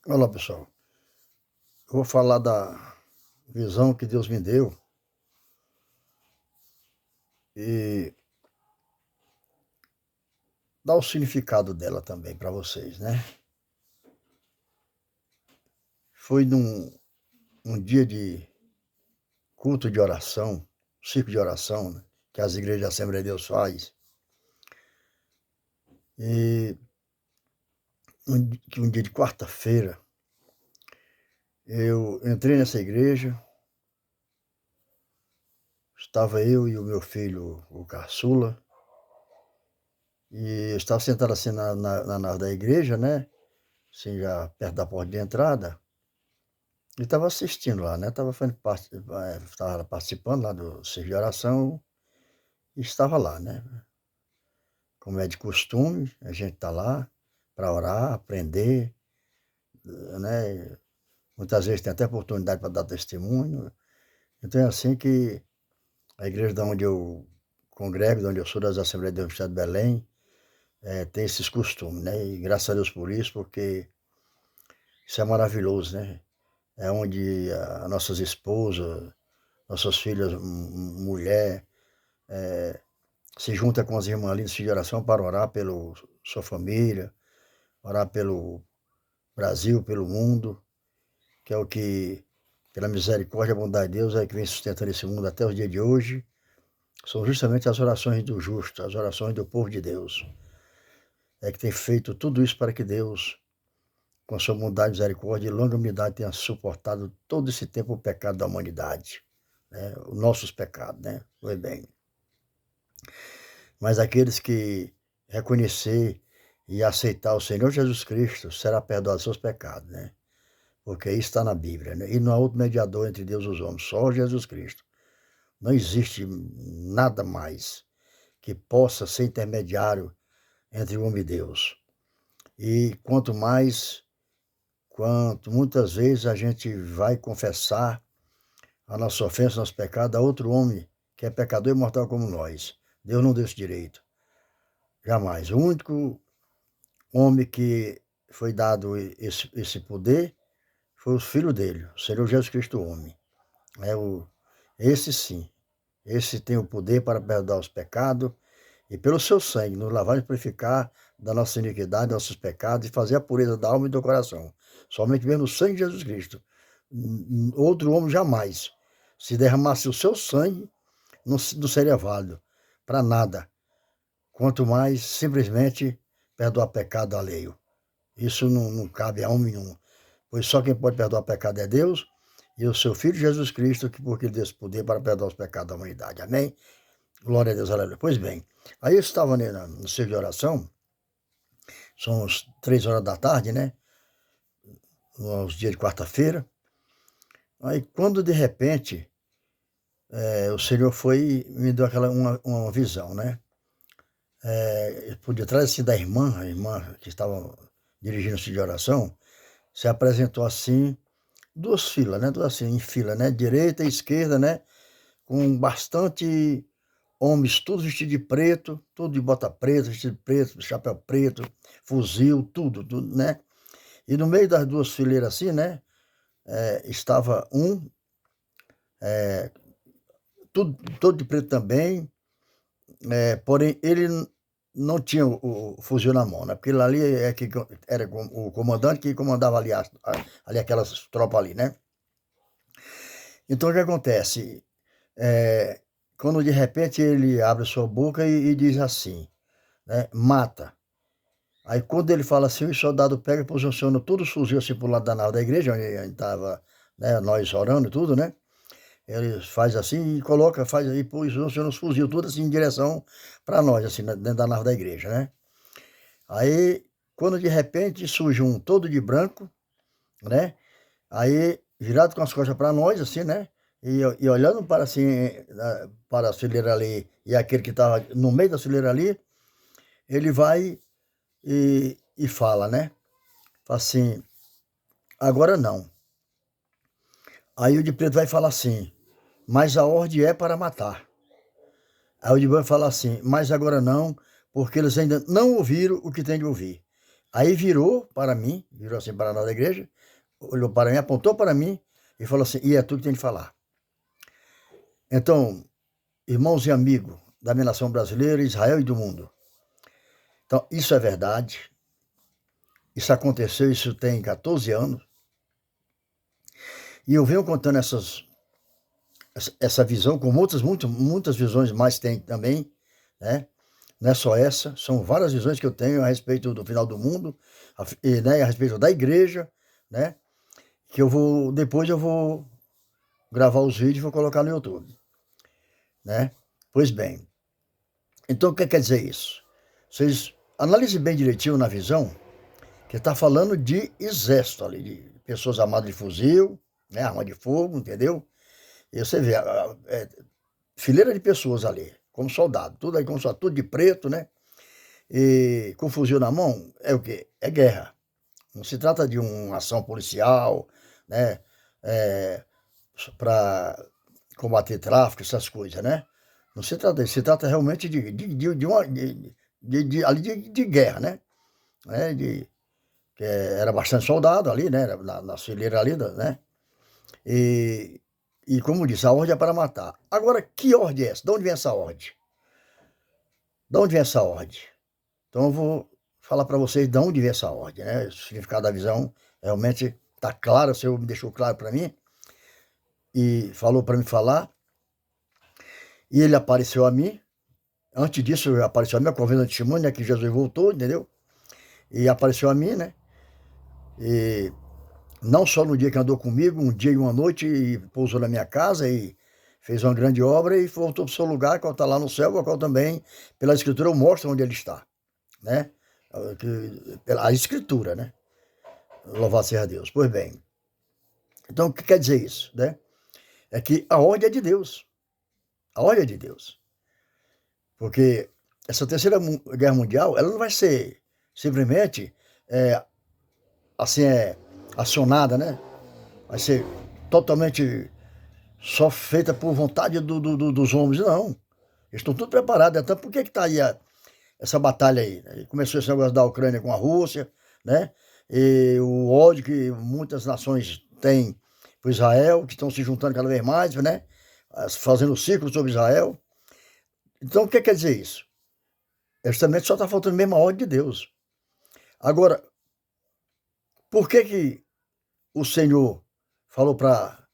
Olá, pessoal. Eu vou falar da visão que Deus me deu e dar o significado dela também para vocês, né? Foi um dia de culto de oração, ciclo de oração, né, que as igrejas da Assembleia de Deus faz. E um dia de quarta-feira, eu entrei nessa igreja, estava eu e o meu filho, o caçula, e eu estava sentado assim na nave da igreja, né? Assim, já perto da porta de entrada. E estava assistindo lá, né, estava participando lá do serviço de oração e estava lá, né. Como é de costume, a gente está lá para orar, aprender, né, muitas vezes tem até oportunidade para dar testemunho. Então é assim que a igreja da onde eu congrego, de onde eu sou, das Assembleias de Deus do Estado de Belém, tem esses costumes, né, e graças a Deus por isso, porque isso é maravilhoso, né. É onde a nossas esposas, nossas filhas, mulher, se junta com as irmãs ali de oração para orar pela sua família, orar pelo Brasil, pelo mundo, que é o que, pela misericórdia e bondade de Deus, é que vem sustentando esse mundo até os dias de hoje. São justamente as orações do justo, as orações do povo de Deus. É que tem feito tudo isso para que Deus, com a sua bondade, misericórdia e longanimidade, tenha suportado todo esse tempo o pecado da humanidade, né? Os nossos pecados, né? Foi bem. Mas aqueles que reconhecer e aceitar o Senhor Jesus Cristo será perdoado seus pecados, né? Porque isso está na Bíblia, né? E não há outro mediador entre Deus e os homens, só Jesus Cristo. Não existe nada mais que possa ser intermediário entre o homem e Deus. E quanto muitas vezes a gente vai confessar a nossa ofensa, nosso pecado a outro homem que é pecador e mortal como nós. Deus não deu esse direito. Jamais. O único homem que foi dado esse poder foi o filho dele, o Senhor Jesus Cristo homem. Esse sim, esse tem o poder para perdoar os pecados e pelo seu sangue nos lavar e purificar da nossa iniquidade, nossos pecados e fazer a pureza da alma e do coração. Somente mesmo o sangue de Jesus Cristo. Outro homem jamais. Se derramasse o seu sangue, não seria válido para nada. Quanto mais simplesmente perdoar pecado alheio. Isso não cabe a homem nenhum, pois só quem pode perdoar pecado é Deus e o seu Filho Jesus Cristo, que porque ele deu esse poder para perdoar os pecados da humanidade. Amém? Glória a Deus, aleluia. Pois bem, aí eu estava no serviço de oração, são as 3 horas da tarde, né? Nos dias de quarta-feira. Aí quando de repente o Senhor foi e me deu uma visão, né? Por detrás assim da irmã, a irmã que estava dirigindo o serviço de oração, se apresentou assim, duas filas, né? Duas assim, em fila, né? Direita e esquerda, né? Com bastante homens, todos vestidos de preto, tudo de bota preta, vestido de preto, chapéu preto, fuzil, tudo, né? E no meio das duas fileiras assim, né? Estava todo de preto também, porém ele não tinha o fuzil na mão, né? Porque ele ali que era o comandante que comandava ali, ali aquelas tropas ali, né? Então o que acontece? Quando de repente ele abre sua boca e diz assim, né, mata. Aí quando ele fala assim, o soldado pega e posiciona todos os fuzis assim pro lado da nave da igreja, onde a gente estava, né, nós orando e tudo, né? Ele faz assim e coloca, faz aí, posiciona os fuzis tudo assim em direção para nós, assim, dentro da nave da igreja, né? Aí, quando de repente surge um todo de branco, né? Aí, virado com as costas para nós, assim, né? E olhando para assim, para a fileira ali, e aquele que estava no meio da fileira ali, ele vai e fala, né? Fala assim, agora não. Aí o de preto vai falar assim, mas a ordem é para matar. Aí o de branco fala assim, mas agora não, porque eles ainda não ouviram o que tem de ouvir. Aí virou para mim, virou assim para nós da igreja, olhou para mim, apontou para mim e falou assim, e é tu que tem de falar. Então, irmãos e amigos da minha nação brasileira, Israel e do mundo. Então, isso é verdade. Isso aconteceu, isso tem 14 anos. E eu venho contando essa visão, com muitas visões mais tem também, né? Não é só essa, são várias visões que eu tenho a respeito do final do mundo, né? A respeito da igreja, né? Que depois eu vou gravar os vídeos e vou colocar no YouTube, né? Pois bem, então o que quer dizer isso? Vocês analisem bem direitinho na visão, que está falando de exército ali, de pessoas armadas de fuzil, né? Arma de fogo, entendeu? E você vê, fileira de pessoas ali, como soldado, tudo aí como soldado, tudo de preto, né? E com fuzil na mão, é o quê? É guerra. Não se trata de uma ação policial, né? Para combater tráfico, essas coisas, né? Não se trata disso, se trata realmente de guerra, né? Era bastante soldado ali, né? Na fileira ali, né? E como disse, a ordem é para matar. Agora, que ordem é essa? De onde vem essa ordem? De onde vem essa ordem? Então eu vou falar para vocês de onde vem essa ordem, né? O significado da visão realmente está claro, o Senhor me deixou claro para mim e falou para me falar. E ele apareceu a mim. Antes disso, apareceu a mim, convendo testemunho, né, que Jesus voltou, entendeu? E apareceu a mim, né? E não só no dia que andou comigo, um dia e uma noite, e pousou na minha casa e fez uma grande obra e voltou para o seu lugar, qual está lá no céu, o qual também, pela Escritura, eu mostro onde ele está, né? A Escritura, né? Louvado seja Deus. Pois bem, então o que quer dizer isso, né? É que a ordem é de Deus. A ordem é de Deus. Porque essa terceira guerra mundial, ela não vai ser simplesmente acionada, né? Vai ser totalmente só feita por vontade dos homens, não. Eles estão tudo preparados. Então, por que está aí essa batalha aí? Começou esse negócio da Ucrânia com a Rússia, né? E o ódio que muitas nações têm por Israel, que estão se juntando cada vez mais, né? Fazendo ciclos sobre Israel. Então, o que quer dizer isso? Justamente só está faltando mesmo a ordem de Deus. Agora, por que o Senhor falou para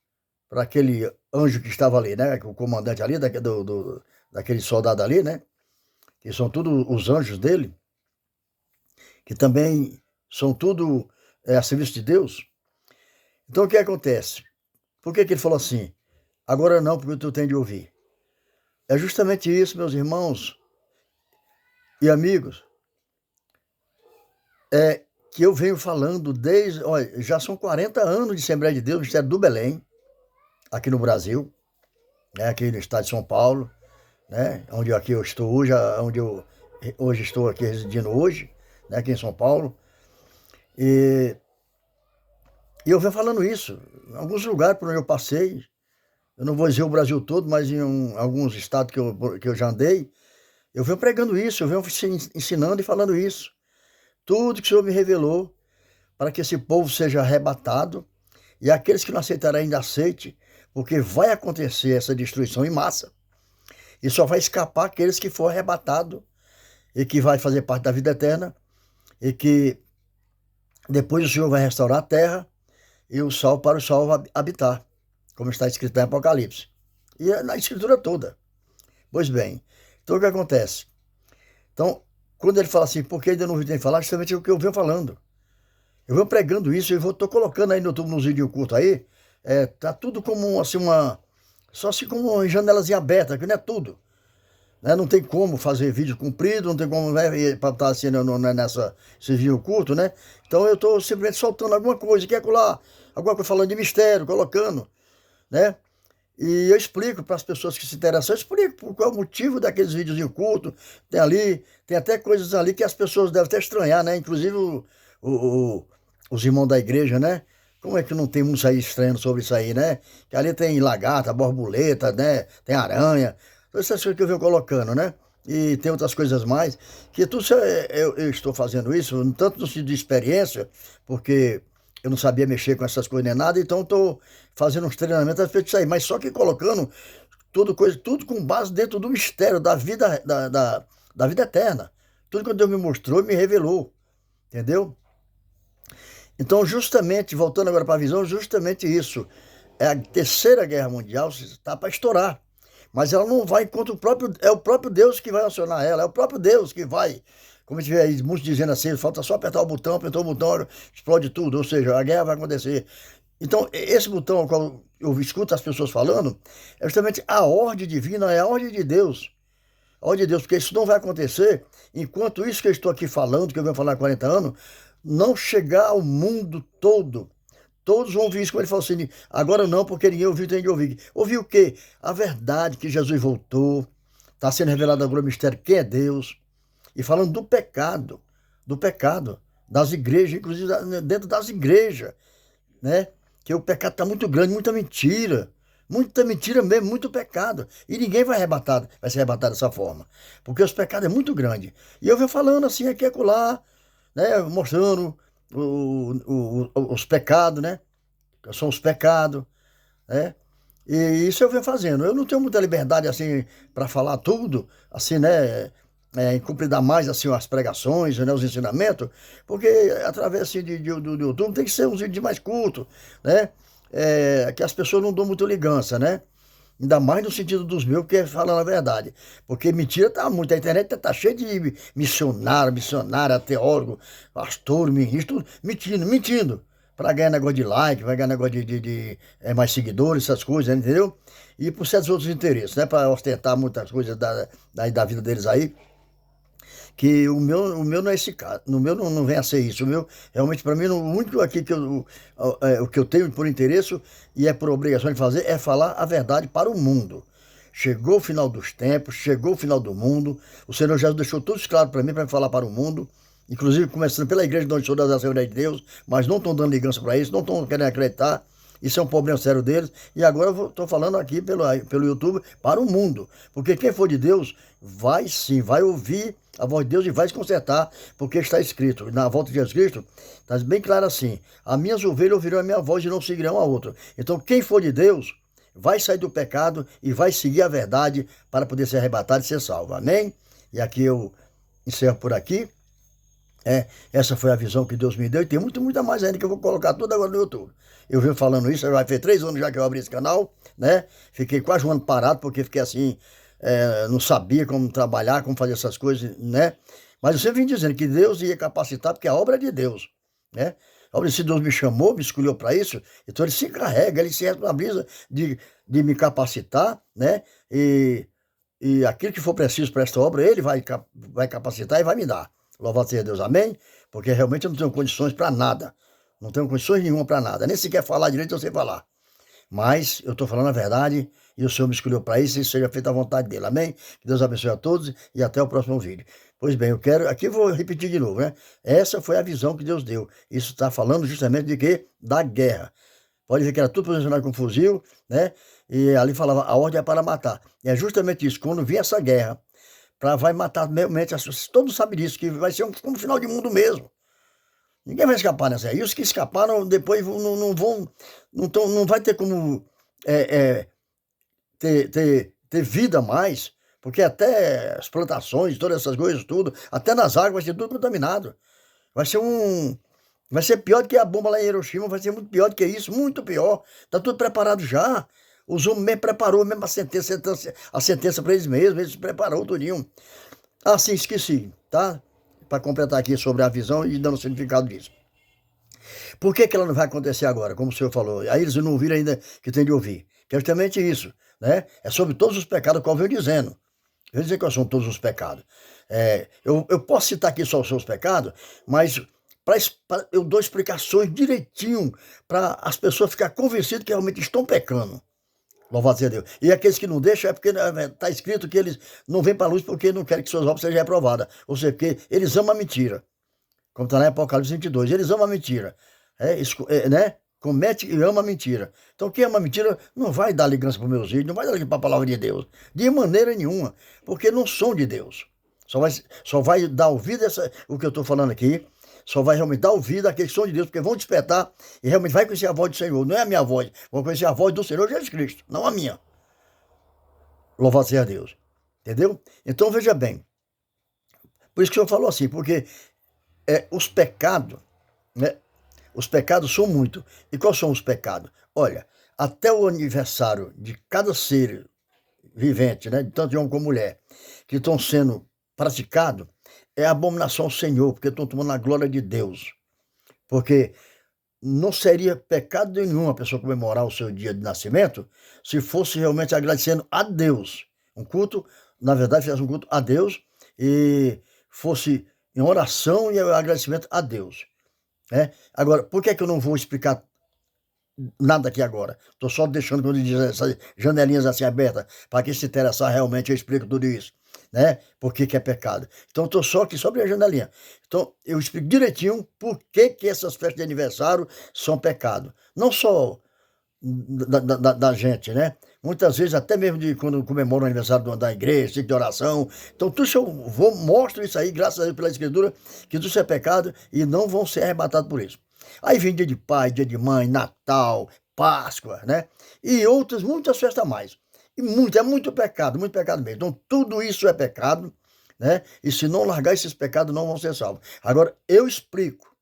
aquele anjo que estava ali, né? O comandante ali, daquele soldado ali, né? Que são todos os anjos dele, que também são tudo a serviço de Deus. Então, o que acontece? Por que ele falou assim? Agora não, porque tu tem de ouvir. É justamente isso, meus irmãos e amigos, que eu venho falando desde... Olha, já são 40 anos de Assembleia de Deus, Ministério do Belém, aqui no Brasil, né, aqui no estado de São Paulo, né, onde aqui eu estou hoje, onde eu hoje estou aqui residindo hoje, né, aqui em São Paulo. E eu venho falando isso, em alguns lugares por onde eu passei, eu não vou dizer o Brasil todo, mas em alguns estados que eu já andei, eu venho pregando isso, eu venho ensinando e falando isso. Tudo que o Senhor me revelou, para que esse povo seja arrebatado, e aqueles que não aceitarem ainda aceite, porque vai acontecer essa destruição em massa, e só vai escapar aqueles que for arrebatado, e que vai fazer parte da vida eterna, e que depois o Senhor vai restaurar a terra, e o salvo para o salvo habitar, como está escrito em Apocalipse. E é na Escritura toda. Pois bem, então o que acontece? Então, quando ele fala assim, por que ainda não tem falar, justamente o que eu venho falando. Eu venho pregando isso, eu estou colocando aí no YouTube, nos vídeos curtos aí, tá tudo como assim só assim como janelas abertas, que não é tudo. Né? Não tem como fazer vídeo comprido, não tem como, né, para estar assim esse vídeo curto, né? Então eu estou simplesmente soltando alguma coisa, alguma coisa falando de mistério, colocando, né? E eu explico para as pessoas que se interessam, eu explico qual é o motivo daqueles vídeos de culto, tem até coisas ali que as pessoas devem até estranhar, né? Inclusive os irmãos da igreja, né? Como é que não tem muitos aí estranhando sobre isso aí, né? Que ali tem lagarta, borboleta, né? Tem aranha, todas essas coisas que eu venho colocando, né? e tem outras coisas mais, que tudo isso eu estou fazendo isso, tanto no sentido de experiência, porque eu não sabia mexer com essas coisas nem nada, então estou fazendo uns treinamentos a respeito disso aí, mas só que colocando tudo com base dentro do mistério da vida, da vida eterna. Tudo que Deus me mostrou, me revelou, entendeu? Então, justamente, voltando agora para a visão, justamente isso. É a terceira guerra mundial, está para estourar. Mas ela não vai contra é o próprio Deus que vai acionar ela, é o próprio Deus que vai. Como a gente vê aí, muitos dizendo assim, falta só apertar o botão, apertou o botão, explode tudo, ou seja, a guerra vai acontecer. Então, esse botão, qual eu escuto as pessoas falando, é justamente a ordem divina, é a ordem de Deus. A ordem de Deus, porque isso não vai acontecer enquanto isso que eu estou aqui falando, que eu venho falar há 40 anos, não chegar ao mundo todo. Todos vão ouvir isso, como ele falou assim, agora não, porque ninguém ouviu, tem que ouvir. Ouvir o quê? A verdade que Jesus voltou, está sendo revelado agora o mistério, quem é Deus, e falando do pecado, das igrejas, inclusive dentro das igrejas, né? Que o pecado está muito grande, muita mentira mesmo, muito pecado. E ninguém vai ser arrebatado dessa forma, porque os pecados é muito grande. E eu venho falando assim, aqui e acolá, né? Mostrando os pecados, né? São os pecados, né? E isso eu venho fazendo. Eu não tenho muita liberdade, assim, para falar tudo, assim, né? Cumpridar mais, assim, as pregações, né? Os ensinamentos, porque através, assim, do YouTube tem que ser uns vídeos mais curtos, né? Que as pessoas não dão muita ligança, né? Ainda mais no sentido dos meus, que é falando a verdade. Porque mentira tá muito. A internet tá cheia de missionário, teólogo, pastor, ministro, mentindo. Para ganhar negócio de like, vai ganhar negócio mais seguidores, essas coisas, entendeu? E por certos outros interesses, né? Para ostentar muitas coisas da vida deles aí. Que o meu não é esse caso, no meu não vem a ser isso. O meu, realmente, para mim, o único aqui o que eu tenho por interesse e é por obrigação de fazer é falar a verdade para o mundo. Chegou o final dos tempos, chegou o final do mundo. O Senhor Jesus deixou tudo isso claro para mim, para me falar para o mundo. Inclusive, começando pela igreja de onde sou das Assembleias de Deus, mas não estão dando ligança para isso, não estão querendo acreditar. Isso é um problema sério deles. E agora eu estou falando aqui pelo YouTube para o mundo. Porque quem for de Deus vai sim, vai ouvir a voz de Deus e vai se consertar, porque está escrito, na volta de Jesus Cristo, está bem claro assim, as minhas ovelhas ouvirão a minha voz e não seguirão a outra. Então quem for de Deus vai sair do pecado e vai seguir a verdade para poder ser arrebatado e ser salvo. Amém? E aqui eu encerro por aqui. Essa foi a visão que Deus me deu e tem muita mais ainda que eu vou colocar tudo agora no YouTube. Eu venho falando isso, vai ter 3 anos já que eu abri esse canal, né? Fiquei quase um ano parado porque fiquei assim, não sabia como trabalhar, como fazer essas coisas, né? Mas eu sempre vim dizendo que Deus ia capacitar porque a obra é de Deus, né? A obra, se Deus me chamou, me escolheu para isso, então ele se encarrega, ele se responsabiliza de me capacitar, né? E aquilo que for preciso para esta obra, ele vai capacitar e vai me dar. Louvado seja Deus, amém? Porque realmente eu não tenho condições para nada. Não tenho condições nenhuma para nada. Nem sequer falar direito eu sei falar. Mas eu estou falando a verdade e o Senhor me escolheu para isso e seja feita a vontade dele, amém? Que Deus abençoe a todos e até o próximo vídeo. Pois bem, aqui eu vou repetir de novo, né? Essa foi a visão que Deus deu. Isso está falando justamente de quê? Da guerra. Pode ver que era tudo posicionado com fuzil, né? E ali falava, a ordem é para matar. E é justamente isso, quando vir essa guerra, vai matar realmente, todos sabem disso, que vai ser um final de mundo mesmo. Ninguém vai escapar nessa. E os que escaparam depois não vão, não vai ter como ter vida mais, porque até as plantações, todas essas coisas, tudo, até nas águas vai ser tudo contaminado. Vai ser pior do que a bomba lá em Hiroshima, vai ser muito pior do que isso, muito pior. Está tudo preparado já. Os homens mesmo preparou mesmo a sentença para eles mesmos, eles prepararam tudinho. Ah, sim, esqueci, tá? Para completar aqui sobre a visão e dando o significado disso. Por que ela não vai acontecer agora, como o senhor falou? Aí eles não ouviram ainda que tem de ouvir. Que é justamente isso, né? É sobre todos os pecados que eu venho dizendo. Eu vou dizer quais são todos os pecados. Eu posso citar aqui só os seus pecados, mas eu dou explicações direitinho para as pessoas ficarem convencidas que realmente estão pecando. Louvado seja Deus. E aqueles que não deixam é porque está escrito que eles não vêm para a luz porque não querem que suas obras sejam reprovadas. Ou seja, porque eles amam a mentira. Como está lá em Apocalipse 22. Eles amam a mentira. Né? comete e ama a mentira. Então, quem ama a mentira não vai dar ligança para os meus filhos, não vai dar ligança para a palavra de Deus, de maneira nenhuma, porque não são de Deus. Só vai dar ouvido o que eu estou falando aqui, só vai realmente dar ouvido àqueles que são de Deus, porque vão despertar e realmente vai conhecer a voz do Senhor. Não é a minha voz, vão conhecer a voz do Senhor Jesus Cristo, não a minha. Louvado seja Deus. Entendeu? Então, veja bem. Por isso que o Senhor falou assim, porque os pecados, né? Os pecados são muitos. E quais são os pecados? Olha, até o aniversário de cada ser vivente, né? Tanto de homem como mulher, que estão sendo praticados, é abominação ao Senhor, porque estão tomando a glória de Deus. Porque não seria pecado nenhum a pessoa comemorar o seu dia de nascimento se fosse realmente agradecendo a Deus. Um culto, na verdade, fizesse um culto a Deus e fosse em oração e agradecimento a Deus. Agora, por que eu não vou explicar nada aqui agora? Estou só deixando, quando diz, essas janelinhas assim abertas, para quem se interessar realmente eu explico tudo isso. Por que é pecado. Então, estou só aqui sobre a janelinha. Então, eu explico direitinho por que essas festas de aniversário são pecado. Não só da gente, né? Muitas vezes, até mesmo de quando comemora o aniversário da igreja, ciclo de oração. Então, tudo isso mostro isso aí, graças a Deus pela Escritura, que tudo isso é pecado e não vão ser arrebatados por isso. Aí vem dia de pai, dia de mãe, Natal, Páscoa, né? E outras, muitas festas a mais. E é muito pecado mesmo. Então, tudo isso é pecado, né? E se não largar esses pecados, não vão ser salvos. Agora, eu explico.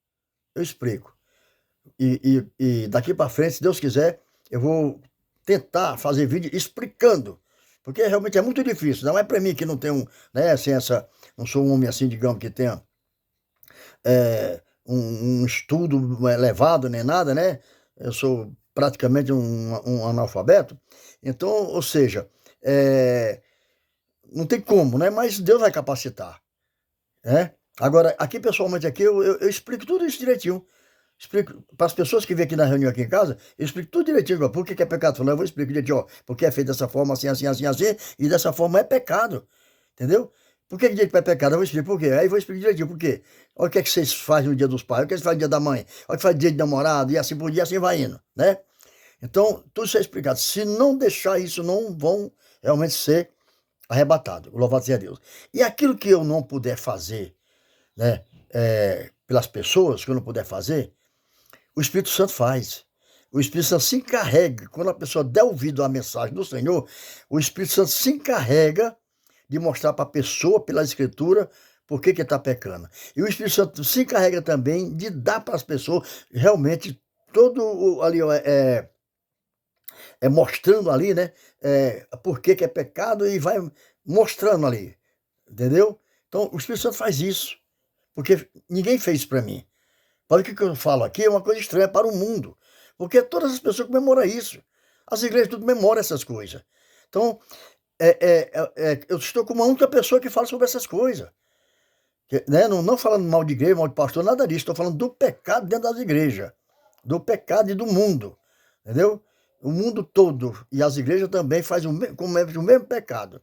E daqui para frente, se Deus quiser, eu vou tentar fazer vídeo explicando, porque realmente é muito difícil. Não é para mim que não tenho, né, assim, não sou um homem assim, digamos, que tenha um estudo elevado nem nada, né? Eu sou praticamente um analfabeto. Então, ou seja, não tem como, né? Mas Deus vai capacitar, né? Agora, aqui pessoalmente, aqui eu explico tudo isso direitinho. Explico para as pessoas que vêm aqui na reunião aqui em casa, eu explico tudo direitinho. Por que é pecado? Eu vou explicar direitinho, ó, porque é feito dessa forma, assim, assim, assim, assim, e dessa forma é pecado. Entendeu? Por que dizer que é pecado? Eu vou explicar por quê. Aí eu vou explicar direitinho por quê. Olha o que é que vocês fazem no dia dos pais, olha o que vocês fazem no dia da mãe, olha o que faz no dia de namorado, e assim por dia, assim vai indo, né? Então, tudo isso é explicado. Se não deixar isso, não vão realmente ser arrebatados. Louvado seja Deus. E aquilo que eu não puder fazer, né, pelas pessoas, que eu não puder fazer, o Espírito Santo faz. O Espírito Santo se encarrega, quando a pessoa der ouvido à mensagem do Senhor, o Espírito Santo se encarrega de mostrar para a pessoa, pela Escritura, por que está pecando. E o Espírito Santo se encarrega também de dar para as pessoas realmente todo ali, mostrando ali, né, por que é pecado e vai mostrando ali, entendeu? Então, o Espírito Santo faz isso, porque ninguém fez isso para mim. Para o que eu falo aqui é uma coisa estranha para o mundo, porque todas as pessoas comemoram isso. As igrejas tudo memoram essas coisas. Então, eu estou com uma única pessoa que fala sobre essas coisas. Né? Não falando mal de igreja, mal de pastor, nada disso. Estou falando do pecado dentro das igrejas. Do pecado e do mundo. Entendeu? O mundo todo e as igrejas também cometem o mesmo pecado.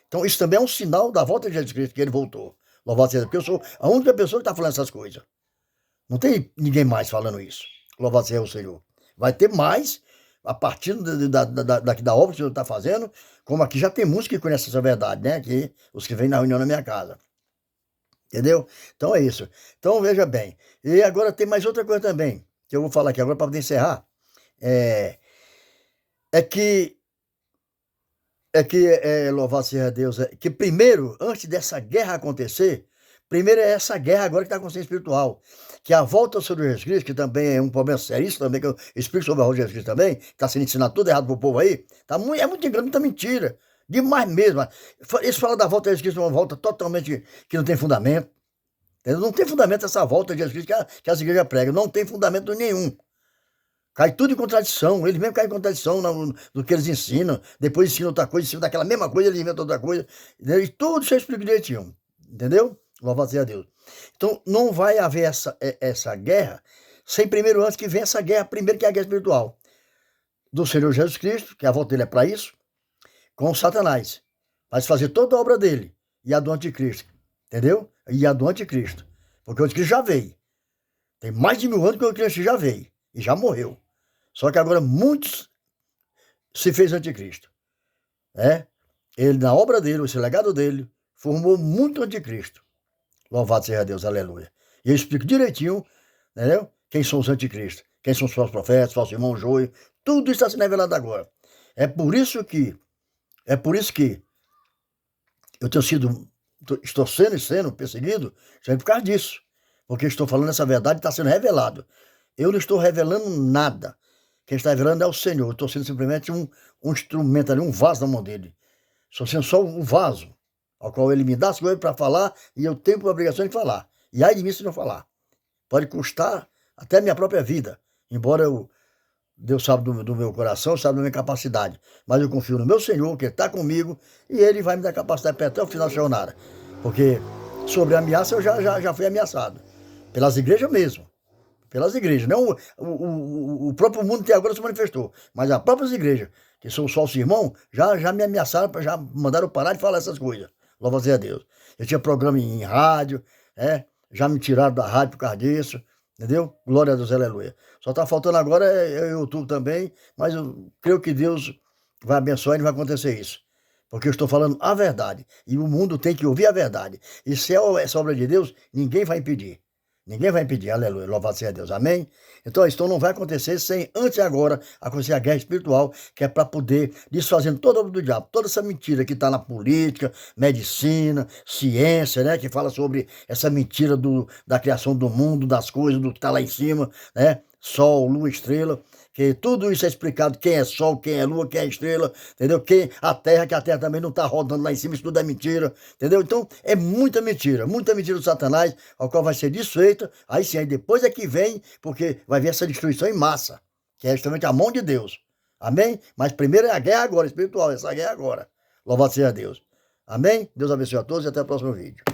Então, isso também é um sinal da volta de Jesus Cristo, que ele voltou. Louvado seja Deus, porque eu sou a única pessoa que está falando essas coisas. Não tem ninguém mais falando isso. Louvado seja o Senhor. Vai ter mais, a partir da obra que o Senhor está fazendo, como aqui já tem muitos que conhecem essa verdade, né? Que os que vêm na reunião na minha casa. Entendeu? Então é isso. Então veja bem. E agora tem mais outra coisa também, que eu vou falar aqui agora para poder encerrar. Louvado seja Deus, que primeiro, antes dessa guerra acontecer, primeiro é essa guerra agora que está acontecendo espiritual, que a volta sobre Jesus Cristo, que também é um problema seríssimo também, que eu explico sobre a volta de Jesus Cristo também, que está sendo ensinado tudo errado para o povo aí, é muito engano, muita mentira, demais mesmo. Eles falam da volta de Jesus Cristo, uma volta totalmente que não tem fundamento, entendeu? Não tem fundamento essa volta de Jesus Cristo que as igrejas pregam, não tem fundamento nenhum. Cai tudo em contradição, eles mesmo caem em contradição no que eles ensinam, depois ensinam outra coisa, ensinam daquela mesma coisa, eles inventam outra coisa, entendeu? E tudo isso eu explico direitinho, entendeu? Louvado seja Deus. Então, não vai haver essa guerra sem primeiro, antes que venha essa guerra, primeiro que é a guerra espiritual do Senhor Jesus Cristo, que a volta dele é para isso, com Satanás. Vai fazer toda a obra dele e a do anticristo, entendeu? E a do anticristo, porque o anticristo já veio. Tem mais de 1000 anos que o anticristo já veio e já morreu. Só que agora muitos se fez anticristo. Ele, na obra dele, esse legado dele, formou muito anticristo. Louvado seja Deus, aleluia. E eu explico direitinho, entendeu? Quem são os anticristos, quem são os falsos profetas, falsos irmãos, joio, tudo isso está sendo revelado agora. É por isso que eu estou sendo perseguido, sempre por causa disso. Porque estou falando essa verdade, está sendo revelado. Eu não estou revelando nada. Quem está revelando é o Senhor. Eu estou sendo simplesmente um instrumento ali, um vaso na mão dele. Estou sendo só um vaso, ao qual ele me dá as coisas para falar, e eu tenho a obrigação de falar. E ai de mim se não falar. Pode custar até minha própria vida, embora Deus sabe do meu coração, sabe da minha capacidade. Mas eu confio no meu Senhor, que está comigo, e Ele vai me dar capacidade até o final da jornada. Porque sobre a ameaça eu já fui ameaçado. Pelas igrejas mesmo. Pelas igrejas. Não o próprio mundo até agora se manifestou. Mas as próprias igrejas, que são os falsos irmãos, já me ameaçaram, já mandaram parar de falar essas coisas. Louvado seja Deus. Eu tinha programa em rádio, já me tiraram da rádio por causa disso. Entendeu? Glória a Deus, aleluia. Só está faltando agora o YouTube também, mas eu creio que Deus vai abençoar e não vai acontecer isso. Porque eu estou falando a verdade. E o mundo tem que ouvir a verdade. E se é essa obra de Deus, ninguém vai impedir. Ninguém vai impedir, aleluia, louvado seja Deus, amém? Então isso não vai acontecer sem, antes e agora, acontecer a guerra espiritual, que é para poder desfazendo toda a obra do diabo, toda essa mentira que está na política, medicina, ciência, né, que fala sobre essa mentira da criação do mundo, das coisas, do que está lá em cima, né, sol, lua, estrela, que tudo isso é explicado, quem é sol, quem é lua, quem é estrela, entendeu? Que a terra também não está rodando lá em cima, isso tudo é mentira, entendeu? Então, é muita mentira do Satanás, ao qual vai ser desfeita, aí sim, aí depois é que vem, porque vai vir essa destruição em massa, que é justamente a mão de Deus, amém? Mas primeiro é a guerra agora, espiritual, essa guerra agora, louvado seja Deus, amém? Deus abençoe a todos e até o próximo vídeo.